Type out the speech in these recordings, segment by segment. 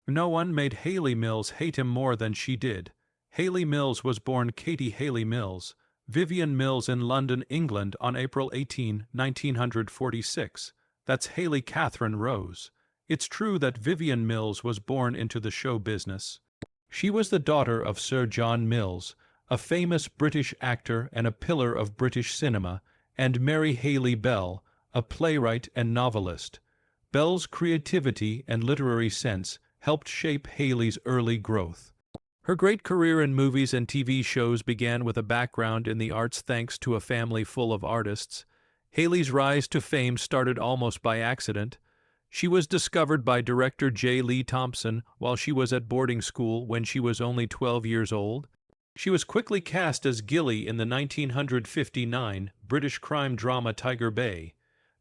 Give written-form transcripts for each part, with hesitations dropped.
No one made Hayley Mills hate him more than she did. Hayley Mills was born Katie Hayley Mills, Vivian Mills in London, England on April 18, 1946. That's Hayley Catherine Rose. It's true that Vivian Mills was born into the show business. She was the daughter of Sir John Mills, a famous British actor and a pillar of British cinema, and Mary Hayley Bell, a playwright and novelist. Bell's creativity and literary sense helped shape Hayley's early growth. Her great career in movies and TV shows began with a background in the arts thanks to a family full of artists. Hayley's rise to fame started almost by accident. She was discovered by director J. Lee Thompson while she was at boarding school when she was only 12 years old. She was quickly cast as Gilly in the 1959 British crime drama Tiger Bay.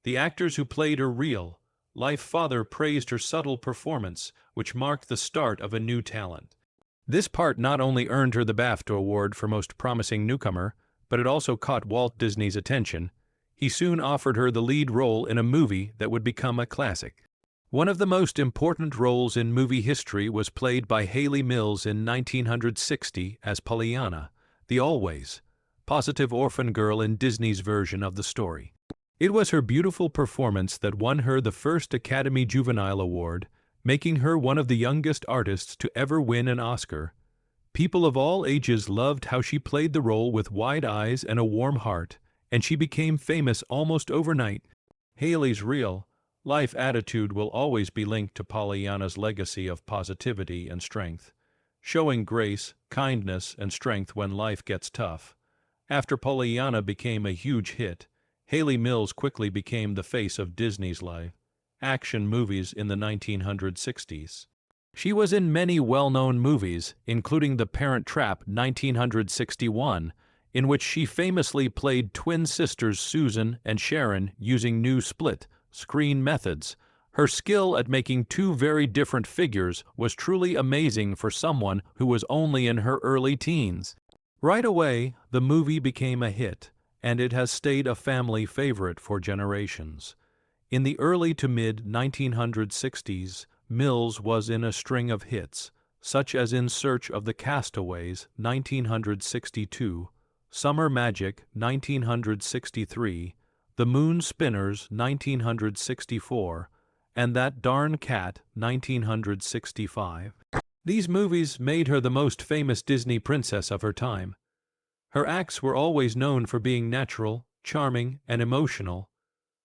The actors who played her real-life father praised her subtle performance, which marked the start of a new talent. This part not only earned her the BAFTA Award for Most Promising Newcomer, but it also caught Walt Disney's attention. He soon offered her the lead role in a movie that would become a classic. One of the most important roles in movie history was played by Hayley Mills in 1960 as Pollyanna, the always positive orphan girl in Disney's version of the story. It was her beautiful performance that won her the first Academy Juvenile Award, making her one of the youngest artists to ever win an Oscar. People of all ages loved how she played the role with wide eyes and a warm heart, and she became famous almost overnight. Hayley's real-life attitude will always be linked to Pollyanna's legacy of positivity and strength, showing grace, kindness, and strength when life gets tough. After Pollyanna became a huge hit, Hayley Mills quickly became the face of Disney's live-action movies in the 1960s. She was in many well-known movies, including The Parent Trap 1961, in which she famously played twin sisters Susan and Sharon using new split-screen methods. Her skill at making two very different figures was truly amazing for someone who was only in her early teens. Right away, the movie became a hit, and it has stayed a family favorite for generations. In the early to mid-1960s, Mills was in a string of hits, such as In Search of the Castaways 1962, Summer Magic 1963, The Moon Spinners 1964, and That Darn Cat 1965. These movies made her the most famous Disney princess of her time. Her acts were always known for being natural, charming, and emotional,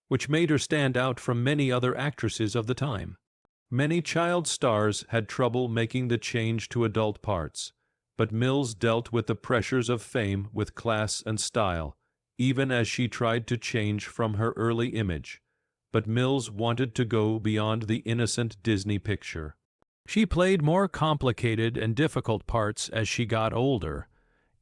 which made her stand out from many other actresses of the time. Many child stars had trouble making the change to adult parts, but Mills dealt with the pressures of fame with class and style, even as she tried to change from her early image. But Mills wanted to go beyond the innocent Disney picture. She played more complicated and difficult parts as she got older.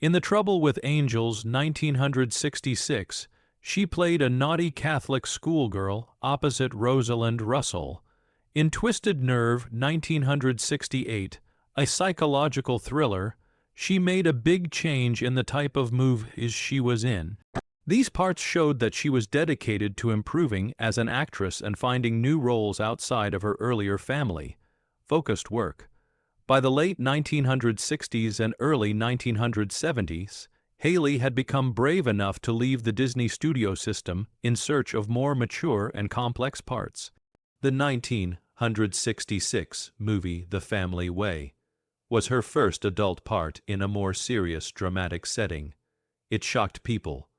In The Trouble with Angels 1966, she played a naughty Catholic schoolgirl opposite Rosalind Russell. In Twisted Nerve 1968, a psychological thriller, she made a big change in the type of movies she was in. These parts showed that she was dedicated to improving as an actress and finding new roles outside of her earlier family-focused work. By the late 1960s and early 1970s, Hayley had become brave enough to leave the Disney studio system in search of more mature and complex parts. The 1966 movie The Family Way was her first adult part in a more serious dramatic setting. It shocked people.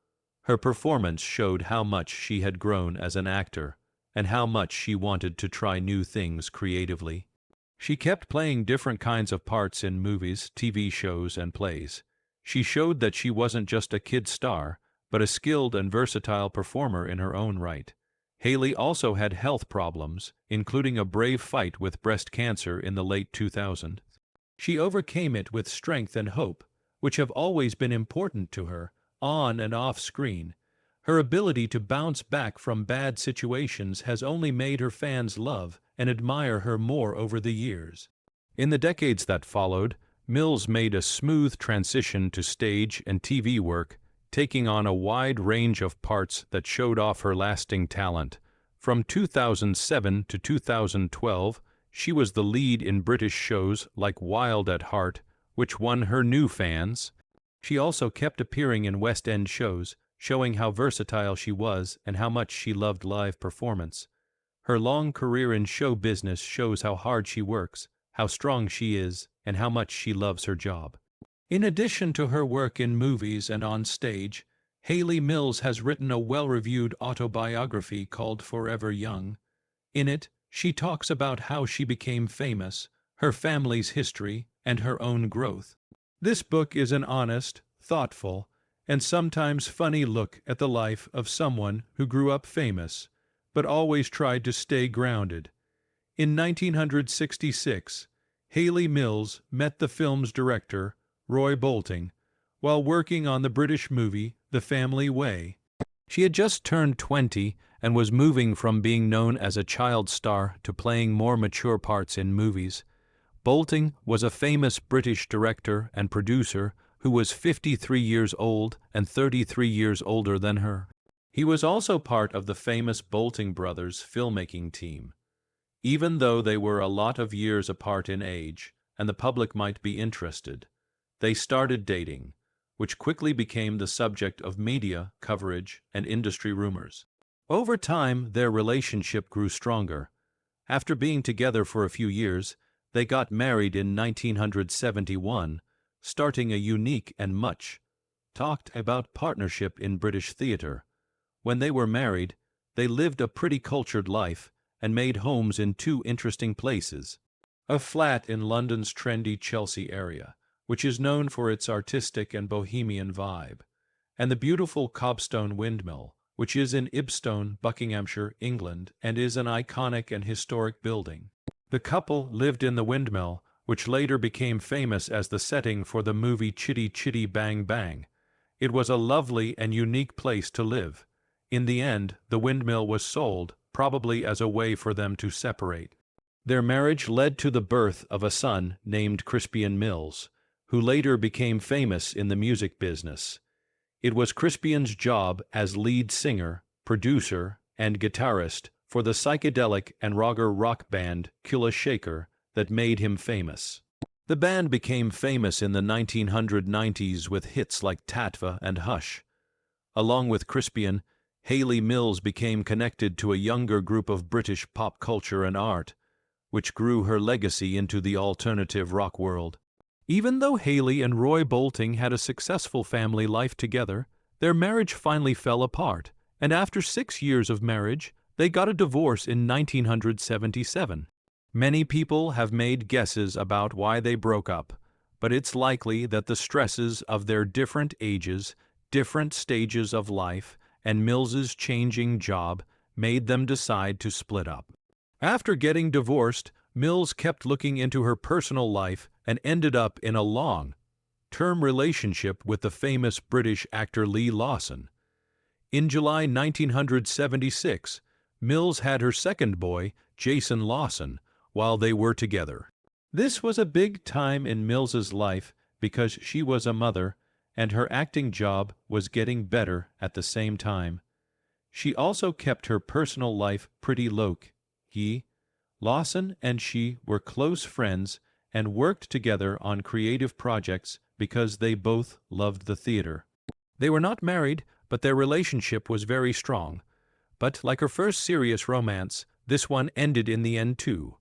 Her performance showed how much she had grown as an actor and how much she wanted to try new things creatively. She kept playing different kinds of parts in movies, TV shows, and plays. She showed that she wasn't just a kid star, but a skilled and versatile performer in her own right. Hayley also had health problems, including a brave fight with breast cancer in the late 2000s. She overcame it with strength and hope, which have always been important to her, on and off screen. Her ability to bounce back from bad situations has only made her fans love and admire her more over the years. In the decades that followed, Mills made a smooth transition to stage and TV work, taking on a wide range of parts that showed off her lasting talent. From 2007 to 2012, She was the lead in British shows like Wild at Heart, which won her new fans. She also kept appearing in West End shows, showing how versatile she was and how much she loved live performance. Her long career in show business shows how hard she works, how strong she is, and how much she loves her job. In addition to her work in movies and on stage, Hayley Mills has written a well-reviewed autobiography called Forever Young. In it, she talks about how she became famous, her family's history, and her own growth. This book is an honest, thoughtful, and sometimes funny look at the life of someone who grew up famous, but always tried to stay grounded. In 1966, Hayley Mills met the film's director, Roy Bolting, while working on the British movie The Family Way. She had just turned 20 and was moving from being known as a child star to playing more mature parts in movies. Bolting was a famous British director and producer who was 53 years old and 33 years older than her. He was also part of the famous Bolting brothers filmmaking team. Even though they were a lot of years apart in age, and the public might be interested, they started dating, which quickly became the subject of media coverage and industry rumors. Over time, their relationship grew stronger. After being together for a few years, they got married in 1971, starting a unique and much talked about partnership in British theatre. When they were married, they lived a pretty cultured life and made homes in two interesting places: a flat in London's trendy Chelsea area, which is known for its artistic and bohemian vibe, and the beautiful Cobstone Windmill, which is in Ibstone, Buckinghamshire, England, and is an iconic and historic building. The couple lived in the windmill, which later became famous as the setting for the movie Chitty Chitty Bang Bang. It was a lovely and unique place to live. In the end, the windmill was sold, probably as a way for them to separate. Their marriage led to the birth of a son named Crispian Mills, who later became famous in the music business. It was Crispian's job as lead singer, producer, and guitarist for the psychedelic and Roger rock band Killa Shaker that made him famous. The band became famous in the 1990s with hits like Tatva and Hush. Along with Crispian, Hayley Mills became connected to a younger group of British pop culture and art, which grew her legacy into the alternative rock world. Even though Hayley and Roy Bolting had a successful family life together, their marriage finally fell apart, and after 6 years of marriage, they got a divorce in 1977. Many people have made guesses about why they broke up, but it's likely that the stresses of their different ages, different stages of life, and Mills's changing job made them decide to split up. After getting divorced, Mills kept looking into her personal life and ended up in a long-term relationship with the famous British actor Lee Lawson. In July 1976, Mills had her second boy, Jason Lawson, while they were together. This was a big time in Mills's life because she was a mother and her acting job was getting better at the same time. She also kept her personal life pretty low-key. Lawson and she were close friends and worked together on creative projects because they both loved the theater. They were not married, but their relationship was very strong. But like her first serious romance, this one ended in the end too.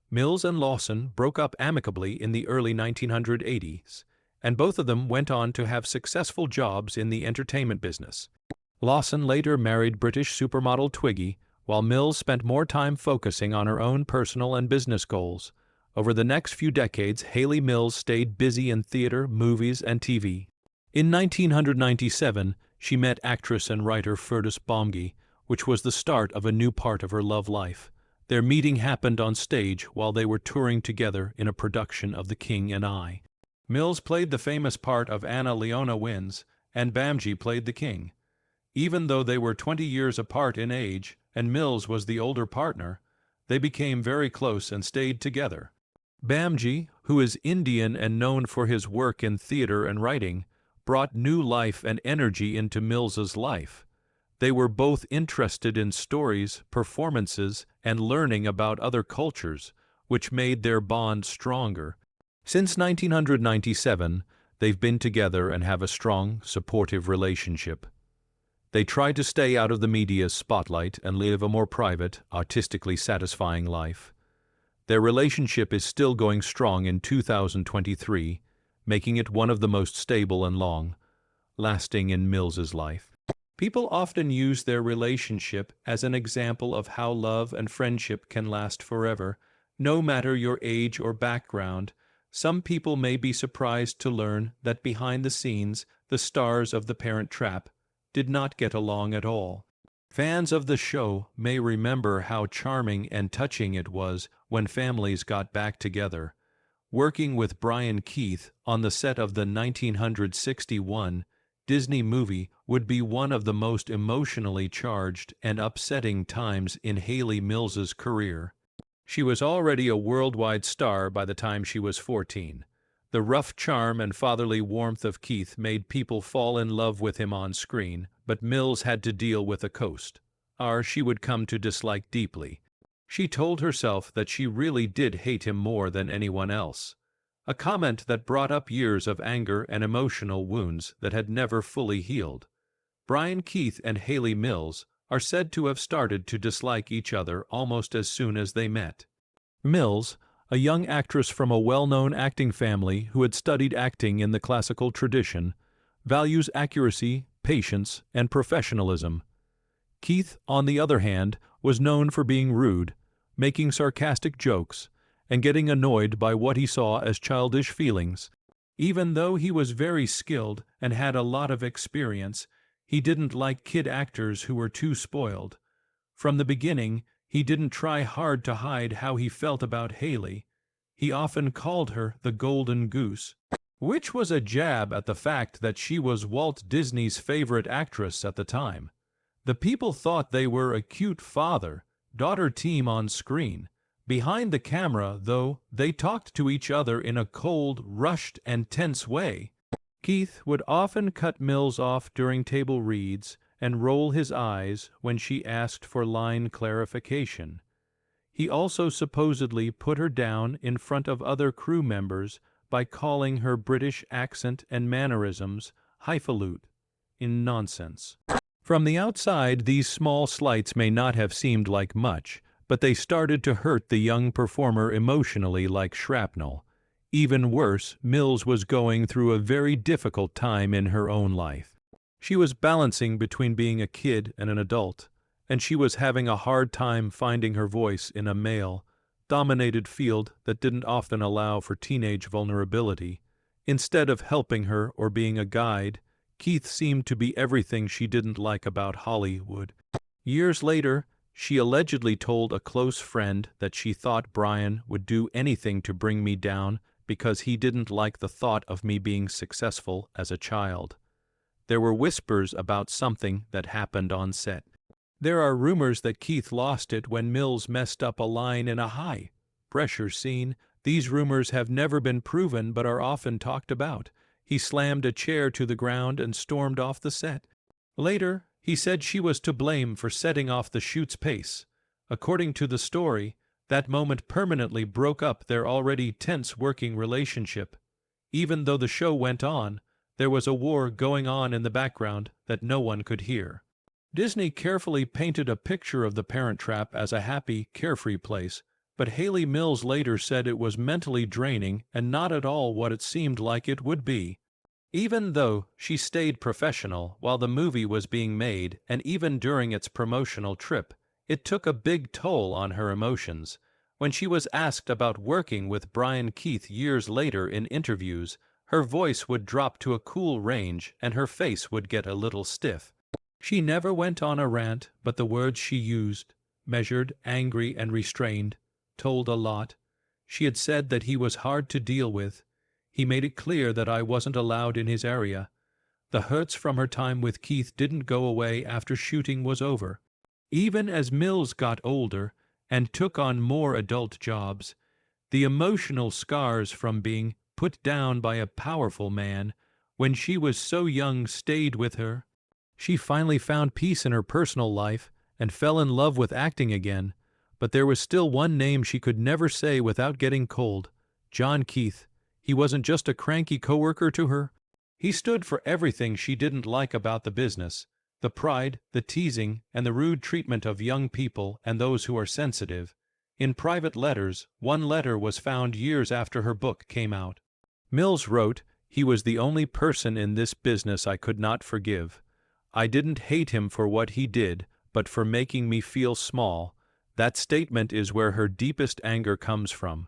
Mills and Lawson broke up amicably in the early 1980s, and both of them went on to have successful jobs in the entertainment business. Lawson later married British supermodel Twiggy, while Mills spent more time focusing on her own personal and business goals. Over the next few decades, Hayley Mills stayed busy in theater, movies, and TV. In 1997, she met actress and writer Fergus Baumge, which was the start of a new part of her love life. Their meeting happened on stage while they were touring together in a production of The King and I. Mills played the famous part of Anna Leona Wins, and Baumge played the king. Even though they were 20 years apart in age, and Mills was the older partner, they became very close and stayed together. Baumge, who is Indian and known for his work in theater and writing, brought new life and energy into Mills's life. They were both interested in stories, performances, and learning about other cultures, which made their bond stronger. Since 1997, they've been together and have a strong, supportive relationship. They try to stay out of the media's spotlight and live a more private, artistically satisfying life. Their relationship is still going strong in 2023, making it one of the most stable and long-lasting in Mills's life. People often use their relationship as an example of how love and friendship can last forever, no matter your age or background. Some people may be surprised to learn that behind the scenes, the stars of The Parent Trap did not get along at all. Fans of the show may remember how charming and touching it was when families got back together. Working with Brian Keith on the set of the 1961 Disney movie would be one of the most emotionally charged and upsetting times in Hayley Mills's career. She was already a worldwide star by the time she was 14. The rough charm and fatherly warmth of Keith made people fall in love with him on screen, but Mills had to deal with a co-star she would come to dislike deeply. She told herself that she really did hate him more than anyone else, a comment that brought up years of anger and emotional wounds that had never fully healed. Brian Keith and Hayley Mills are said to have started to dislike each other almost as soon as they met. Mills, a young actress from a well-known acting family who had studied acting in the classical tradition, values accuracy, patience, and professionalism. Keith, on the other hand, was known for being rude, making sarcastic jokes, and getting annoyed by what he saw as childish feelings. Even though he was very skilled and had a lot of experience, he didn't like kid actors who were too spoiled. From the beginning, he didn't try hard to hide how he felt about Hayley. He often called her the Golden Goose, which was a jab at the fact that she was Walt Disney's favorite actress at the time. The people thought they were a cute father-daughter team on screen. Behind the camera, though, they talked to each other in a cold, rushed, and tense way. Keith would often cut Mills off during table reads and roll his eyes when she asked for line clarification. He also supposedly put her down in front of other crew members by calling her British accent and mannerisms highfalutin nonsense. From the outside, these small slights may not have seemed like much, but they started to hurt the young performer emotionally like shrapnel. Even worse, Mills was going through a very difficult time in her own life. She was balancing between being a kid and an adult, and she was having a hard time finding her voice in a male-dominated field that didn't often allow for teenage vulnerability. Instead of helping her or being a guide, Keith seemed to be everything she didn't like about Hollywood. Years later, she allegedly told a close friend that she thought Brian would do anything to bring me down because he didn't like the thought of me being successful as a child. There were whispers about something that happened on set. There are rumors that Keith lost it when Mills messed up a line in a high-pressure scene. These rumors have never been proven but are often talked about. He slammed a chair to the ground and stormed off the set. Later, he said she was to blame for setting off the shoot's pace. According to the story, that moment permanently broke up their already tense working relationship. Even though the show went on, there was a war going on in the background that no one could hear. Disney carefully painted a picture of The Parent Trap as a happy, carefree place, but Hayley Mills later said it was mentally draining and not at all what it seemed like it would be. Even though she stayed professional while the movie was being made and even during its promotional trip, it took a big toll on her emotions. When she was asked about working with Brian Keith years later in interviews, her voice would drop to a cool range and her face would get a little stiff. She never went on a rant, but the words she used, measured, angry, and restrained, told a lot. She had said that he was hard to deal with. He made it clear that I wasn't allowed in his area. The hurts from her time with Keith didn't go away after shooting was over. Even as Mills got older and took on more adult jobs, the emotional scars from being put down by a powerful man when she was so young stayed with her. She finally found peace in her personal life and fell in love with acting again, But there was still one name she could never say without getting cold. John Keith. He wasn't just a cranky coworker to her. He stood for everything she didn't like about the business: the pride, the teasing, and the rude treatment of young people and those who are sensitive. In private letters, one letter was found years after her book came out. Mills wrote, "He was the only person in this business I could not forgive. I didn't hate him for what he did, but for making me feel small." That statement is where her deepest anger comes from.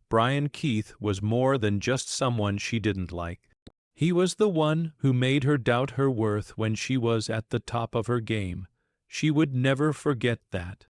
Brian Keith was more than just someone she didn't like. He was the one who made her doubt her worth when she was at the top of her game. She would never forget that.